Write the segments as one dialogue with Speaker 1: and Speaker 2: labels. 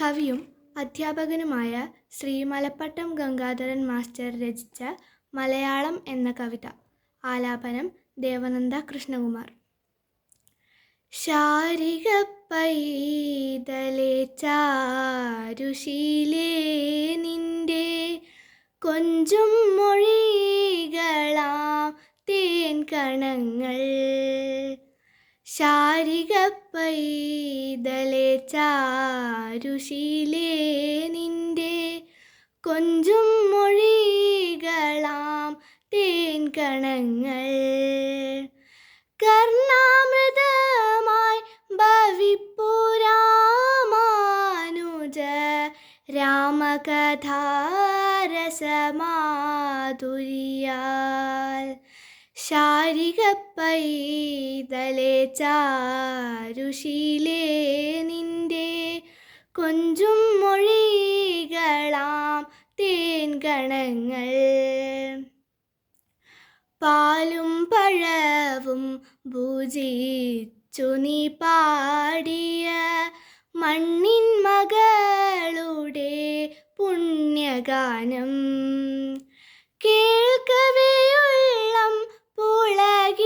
Speaker 1: കവിയും അധ്യാപകനുമായ ശ്രീ മലപ്പട്ടം ഗംഗാധരൻ മാസ്റ്റർ രചിച്ച മലയാളം എന്ന കവിത. ആലാപനം ദേവനന്ദ കൃഷ്ണകുമാർ. ശാരിക പൈതലേ ചാരുശീലേ നിന്റെ കൊഞ്ചും മൊഴികളാം തേൻ കണങ്ങൾ. ശാരിക പൈതലേ ചാരുശീലേ നിന്റെ കൊഞ്ചും മൊഴികളാം തേൻ കണങ്ങൾ. കർണാമൃതമായി ഭവിപ്പു രാമാനുജ രാമകഥാരസമാധുര്യാൽ. ശാരിക പൈതലേ ചാരുശീലേ നിന്റെ കൊഞ്ചും മൊഴികളാം തേൻ കണങ്ങൾ. പാലും പഴവും ഭുജിച്ചു നീ പാടിയ മണ്ണിൻ മകളുടെ പുണ്യഗാനം കേൾക്കവെയുള്ളം പുളകിതമാവുന്ന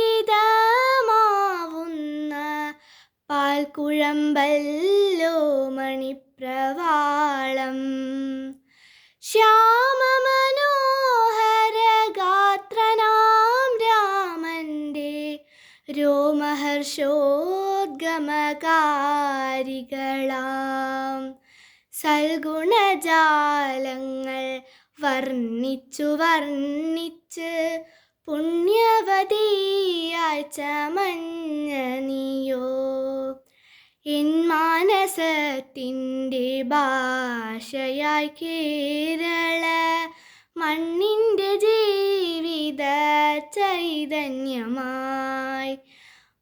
Speaker 1: പാൽക്കുഴമ്പല്ലോ മണിപ്രവാളം. ശ്യാമമനോഹരഗാത്രനാം രാമന്റെ രോമഹർഷോദ്ഗമകാരികളാം സൽഗുണജാലങ്ങൾ വർണ്ണിച്ചു വർണ്ണിച്ച് പുണ്യവതിയായി ചമഞ്ഞ നീയോ. എൻ മാനസത്തിൻ്റെ ഭാഷയായി കേരള മണ്ണിൻ്റെ ജീവിത ചൈതന്യമായി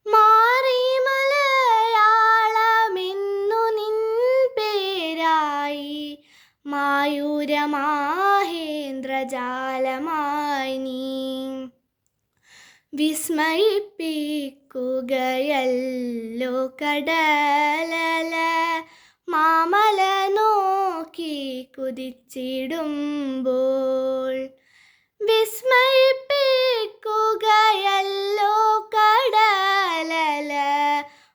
Speaker 1: മാറി മലയാളമെന്നു നിൻ പേരായി മായൂരമാഹേന്ദ്രജാലമായി നീ വിസ്മയിപ്പിക്കുകയല്ലോ കടലല മാമല നോക്കി കുതിച്ചിടുമ്പോൾ. വിസ്മയിപ്പിക്കുകയല്ലോ കടലല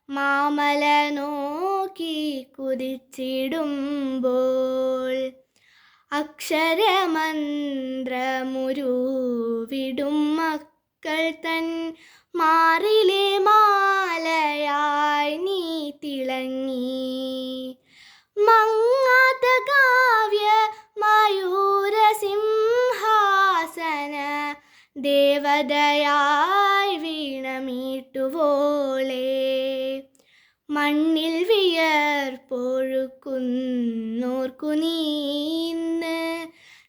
Speaker 1: മാമല നോക്കി കുതിച്ചിടുമ്പോൾ. അക്ഷരമന്ത്രമുരുവിടും മക്കൾ തൻ മാറിലെ മാലയായി നീ തിളങ്ങി. മങ്ങാത്ത കാവ്യ മയൂരസിംഹാസന ദേവതയായി വീണമീട്ടുവോളേ. മണ്ണിൽ വിയർപ്പൊഴുക്കുന്നോർക്കു നീ ഇന്ന്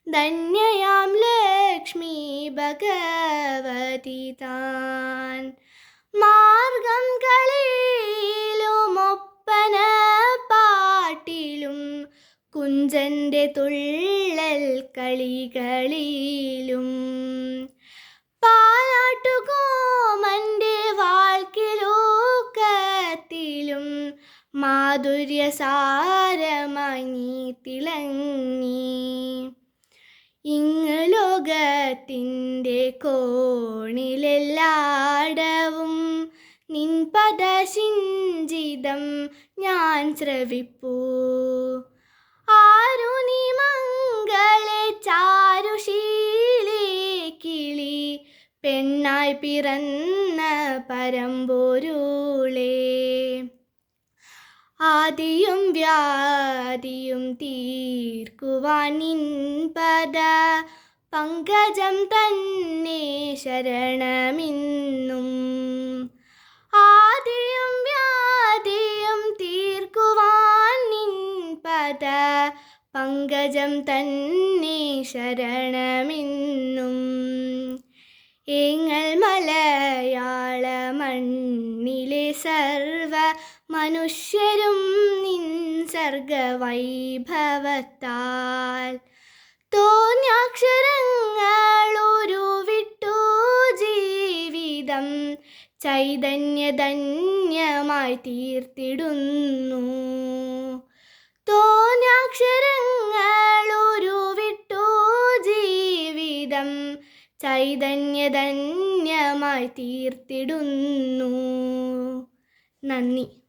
Speaker 1: ധന്യയാം ലക്ഷ്മി ഭഗവതി താൻ. മാർഗം കളിയിലും ഒപ്പന പാട്ടിലും കുഞ്ചന്റെ തുള്ളൽ കളികളിലും പാലാട്ടുകോമന്റെ വാൾക്കിലൂക്കത്തിലും മാധുര്യസാരമായി നീ തിളങ്ങി. ഇങ്ങ് ലോകത്തിൻ്റെ കോണിലെല്ലാടവും നിൻ പദസിഞ്ചിതം ഞാൻ ശ്രവിപ്പൂ. ആരു നീ മംഗളെ ചാരുശീലേ കിളി പെണ്ണായി പിറന്ന പരമ്പൊരുളേ. ആദിയും വ്യാധിയും തീർക്കുവാൻ നിൻ പദ പങ്കജം തന്നെ ശരണമെന്നും. ആദിയും വ്യാധിയും തീർക്കുവാൻ നിൻ പദ പങ്കജം തന്നെ ശരണമെന്നും. ഏങ്ങൾ മലയാള മണ്ണിലെ സർവ മനുഷ്യരും നിൻ സർഗവൈഭവത്താൽ തോന്യാക്ഷരങ്ങളുരുവിട്ടു ജീവിതം ചൈതന്യധന്യമായി തീർത്തിടുന്നു. തോന്യ അക്ഷരങ്ങൾ ഉരുവിട്ടു ജീവിതം ചൈതന്യധന്യമായി തീർത്തിടുന്നു. നന്ദി.